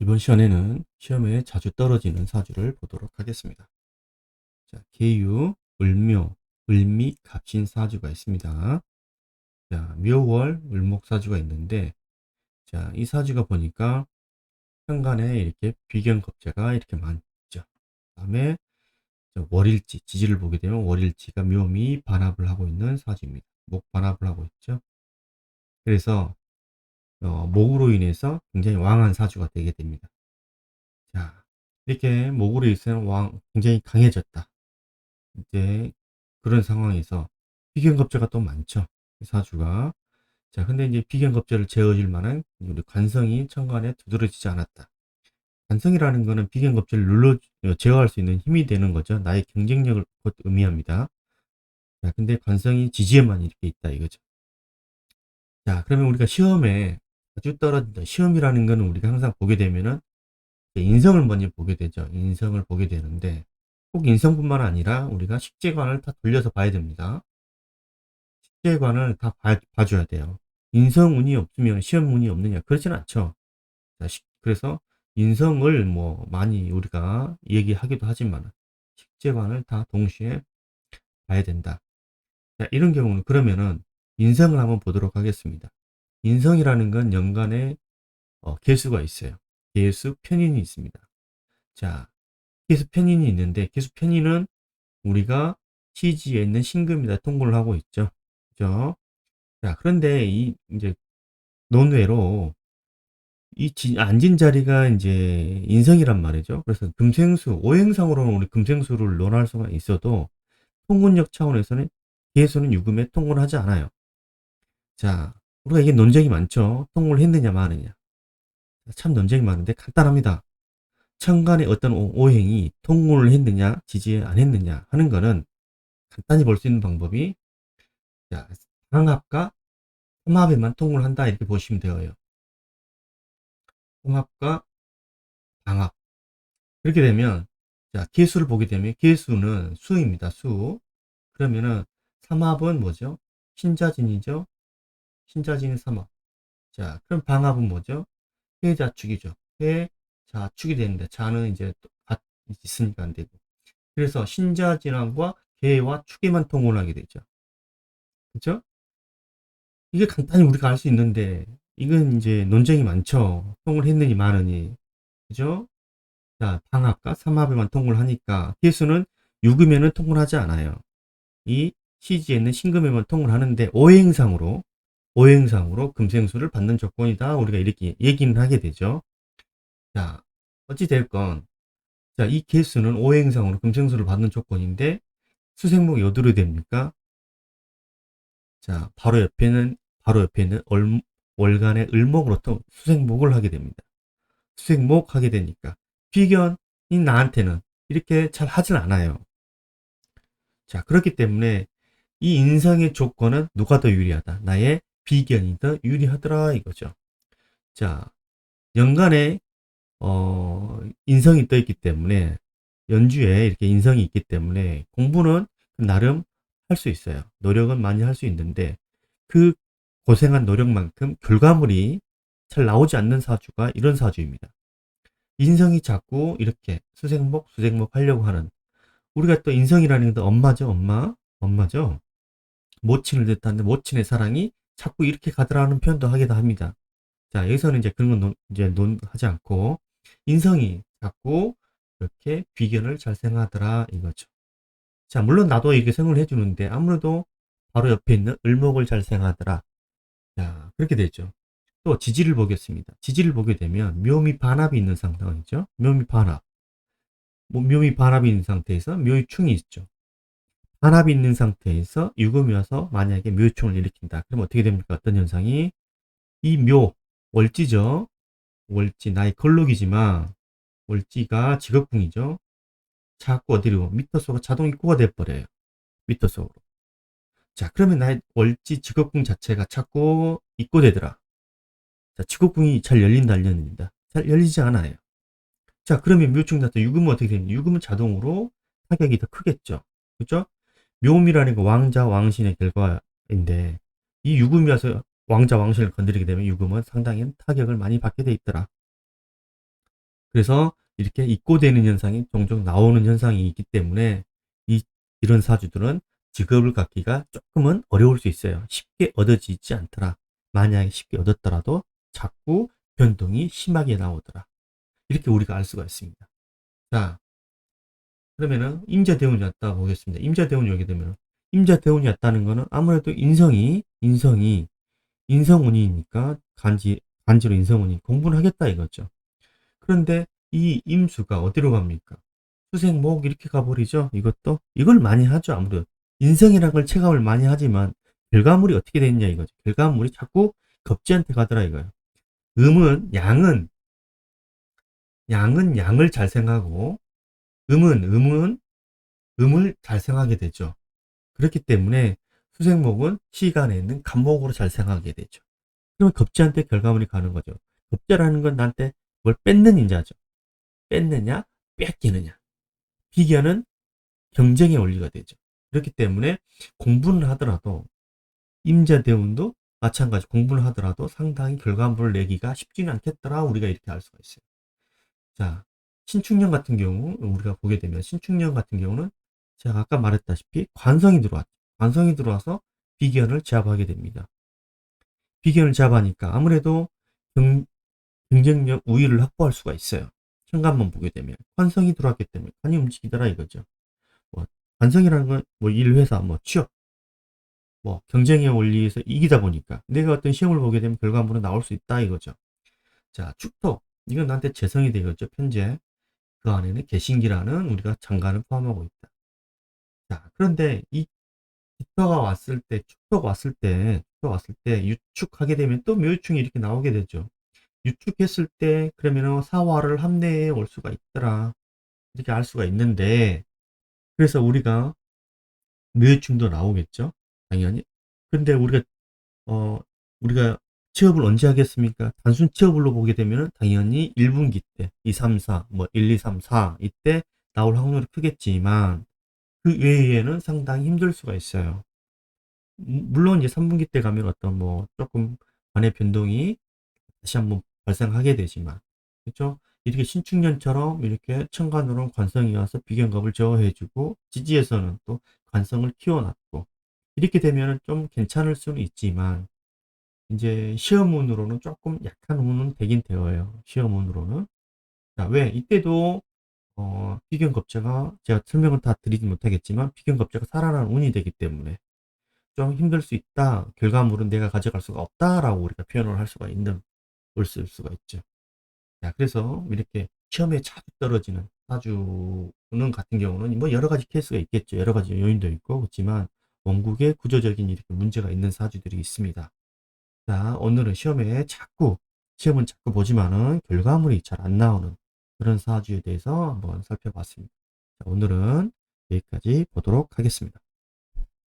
이번 시간에는 시험에 자주 떨어지는 사주를 보도록 하겠습니다. 자, 계유, 을묘, 을미, 갑신 사주가 있습니다. 자, 묘월, 을목 사주가 있는데, 자, 이 사주가 보니까 현관에 이렇게 비견겁재가 이렇게 많죠. 다음에 월일지, 지지를 보게 되면 월일지가 묘미 반합을 하고 있는 사주입니다. 목 반합을 하고 있죠. 그래서 목으로 인해서 굉장히 왕한 사주가 되게 됩니다. 자, 이렇게 목으로 인해서 굉장히 강해졌다. 이제 그런 상황에서 비견겁제가 또 많죠. 이 사주가. 자, 근데 이제 비견겁제를 제어줄 만한 우리 관성이 천간에 두드러지지 않았다. 관성이라는 거는 비견겁제를 제어할 수 있는 힘이 되는 거죠. 나의 경쟁력을 곧 의미합니다. 자, 근데 관성이 지지에만 이렇게 있다 이거죠. 자, 그러면 우리가 시험에 아주 떨어진다. 시험이라는 거는 우리가 항상 보게 되면은 인성을 먼저 보게 되죠. 인성을 보게 되는데 꼭 인성뿐만 아니라 우리가 식재관을 다 돌려서 봐야 됩니다. 식재관을 다 봐줘야 돼요. 인성운이 없으면 시험운이 없느냐? 그렇진 않죠. 자, 그래서 인성을 뭐 많이 우리가 얘기하기도 하지만 식재관을 다 동시에 봐야 된다. 자, 이런 경우는 그러면은 인성을 한번 보도록 하겠습니다. 인성이라는 건 연간에 개수가 있어요. 개수 편인이 있습니다. 자, 개수 편인이 있는데 개수 편인은 우리가 시지에 있는 신금에다 통보를 하고 있죠. 그죠? 자, 그런데 이제 논외로 앉은 자리가 이제 인성이란 말이죠. 그래서 금생수, 오행상으로는 우리 금생수를 논할 수가 있어도 통분력 차원에서는 개수는 유금에 통분을 하지 않아요. 자, 우리가 이게 논쟁이 많죠. 통분을 했느냐 마느냐. 참 논쟁이 많은데 간단합니다. 천간에 어떤 오행이 통분을 했느냐, 지지 안 했느냐 하는 거는 간단히 볼 수 있는 방법이 자, 상합과 삼합에만 통분을 한다 이렇게 보시면 되어요. 삼합과 방합. 그렇게 되면 자, 개수를 보게 되면 개수는 수입니다. 수. 그러면은 삼합은 뭐죠? 신자진이죠. 신자진이 삼합. 자, 그럼 방합은 뭐죠? 해자축이죠. 해자축이 되는데 자는 이제 있으니까 안 되고. 그래서 신자진항과 개와 축에만 통혼하게 되죠. 그죠? 이게 간단히 우리가 알 수 있는데 이건 이제 논쟁이 많죠. 통을 했느니 마느니. 그죠? 자, 방합과 삼합에만 통을 하니까 개수는 유금에는 통을 하지 않아요. 이 시지에는 신금에만 통을 하는데 오행상으로 금생수를 받는 조건이다. 우리가 이렇게 얘기는 하게 되죠. 자, 어찌 됐건 자, 이 개수는 오행상으로 금생수를 받는 조건인데 수생목이 어디로 됩니까? 자, 바로 옆에는 월간의 을목으로 수생목을 하게 됩니다. 수생목 하게 되니까 비견이 나한테는 이렇게 잘 하진 않아요. 자, 그렇기 때문에 이 인성의 조건은 누가 더 유리하다? 나의 비견이 더 유리하더라 이거죠. 자, 연간에 인성이 떠 있기 때문에 연주에 이렇게 인성이 있기 때문에 공부는 나름 할 수 있어요. 노력은 많이 할 수 있는데 그 고생한 노력만큼 결과물이 잘 나오지 않는 사주가 이런 사주입니다. 인성이 자꾸 이렇게 수생목 하려고 하는 우리가 또 인성이라는 게 엄마죠, 엄마죠. 모친을 뜻하는데 모친의 사랑이 자꾸 이렇게 가더라는 표현도 하기도 합니다. 자, 여기서는 이제 그런 건 이제 논하지 않고 인성이 자꾸 이렇게 비견을 잘 생각하더라 이거죠. 자, 물론 나도 이렇게 생각을 해주는데 아무래도 바로 옆에 있는 을목을 잘 생각하더라. 자, 그렇게 되죠. 또 지지를 보겠습니다. 지지를 보게 되면 묘미 반합이 있는 상황이죠. 묘미 반합. 묘미 반합이 있는 상태에서 묘유충이 있죠. 반합이 있는 상태에서 유금이 와서 만약에 묘유충을 일으킨다. 그럼 어떻게 됩니까? 어떤 현상이? 이 월지죠. 월지, 나의 걸록이지만, 월지가 직업궁이죠. 자꾸 어디로? 미터 속으로 자동 입구가 돼버려요. 미터 속으로. 자, 그러면 나의 월지 직업궁 자체가 자꾸 입고되더라. 자, 직업궁이 잘 열린다, 안 열린다? 잘 열리지 않아요. 자, 그러면 묘충 자체 유금은 어떻게 됩니까? 유금은 자동으로 타격이 더 크겠죠. 그죠? 묘음이라는 거 왕자, 왕신의 결과인데, 이 유금이 와서 왕자, 왕신을 건드리게 되면 유금은 상당히 타격을 많이 받게 돼 있더라. 그래서 이렇게 입고되는 현상이 종종 나오는 현상이 있기 때문에 이, 이런 사주들은 직업을 갖기가 조금은 어려울 수 있어요. 쉽게 얻어지지 않더라. 만약에 쉽게 얻었더라도 자꾸 변동이 심하게 나오더라. 이렇게 우리가 알 수가 있습니다. 자, 그러면은 임자대운이 왔다 보겠습니다. 임자대운이 오게 되면 임자대운이 왔다는 거는 아무래도 인성운이니까 간지로 인성운이 공부를 하겠다 이거죠. 그런데 이 임수가 어디로 갑니까? 수생목 이렇게 가버리죠. 이것도 이걸 많이 하죠. 아무래도 인성이라는 걸 체감을 많이 하지만 결과물이 어떻게 됐냐 이거죠. 결과물이 자꾸 겁지한테 가더라 이거예요. 음은 양은 양을 잘 생각하고 음은 음을 잘 생각하게 되죠. 그렇기 때문에 수생목은 시간에 있는 간목으로 잘 생각하게 되죠. 그러면 겁지한테 결과물이 가는 거죠. 겁자라는 건 나한테 뭘 뺏는 인자죠. 뺏느냐, 뺏기느냐. 비견은 경쟁의 원리가 되죠. 그렇기 때문에 공부는 하더라도 임자대운도 마찬가지 공부를 하더라도 상당히 결과물을 내기가 쉽지는 않겠더라 우리가 이렇게 알 수가 있어요. 자, 신축년 같은 경우 우리가 보게 되면 신축년 같은 경우는 제가 아까 말했다시피 관성이 들어왔죠. 관성이 들어와서 비견을 제압하게 됩니다. 비견을 제압하니까 아무래도 경, 경쟁력 우위를 확보할 수가 있어요. 현관만 보게 되면 관성이 들어왔기 때문에 관이 움직이더라 이거죠. 뭐 관성이라는 건 뭐 일회사, 뭐 취업, 뭐 경쟁의 원리에서 이기다 보니까 내가 어떤 시험을 보게 되면 결과물은 나올 수 있다 이거죠. 자, 축토. 이건 나한테 재성이 되겠죠. 편제. 그 안에는 개신기라는 우리가 장관을 포함하고 있다. 자, 그런데 이 축토가 왔을 때 유축하게 되면 또 묘유충이 이렇게 나오게 되죠. 유축했을 때 그러면 사화를 합내해 올 수가 있더라. 이렇게 알 수가 있는데 그래서 묘유충도 나오겠죠. 당연히. 근데 어, 우리가 취업을 언제 하겠습니까? 단순 취업으로 보게 되면 당연히 1분기 때, 2, 3, 4, 뭐 1, 2, 3, 4 이때 나올 확률이 크겠지만 그 외에는 상당히 힘들 수가 있어요. 물론 이제 3분기 때 가면 어떤 뭐 조금 관의 변동이 다시 한번 발생하게 되지만 그렇죠? 이렇게 신축년처럼 이렇게 천간으로 관성이 와서 비견갑을 제어해주고 지지에서는 또 관성을 키워놨고 이렇게 되면 좀 괜찮을 수는 있지만 이제 시험운으로는 조금 약한 운은 되긴 되어요. 시험운으로는. 자, 왜? 이때도 비견겁제가 제가 설명을 다 드리진 못하겠지만 비견겁제가 살아나는 운이 되기 때문에 좀 힘들 수 있다. 결과물은 내가 가져갈 수가 없다라고 우리가 표현을 할 수가 있는 을쓸 수가 있죠. 자, 그래서 이렇게 시험에 자주 떨어지는 사주는 같은 경우는 뭐 여러 가지 케이스가 있겠죠. 여러 가지 요인도 있고 그렇지만 원국에 구조적인 이렇게 문제가 있는 사주들이 있습니다. 자, 오늘은 시험은 자꾸 보지만은 결과물이 잘 안 나오는 그런 사주에 대해서 한번 살펴봤습니다. 자, 오늘은 여기까지 보도록 하겠습니다.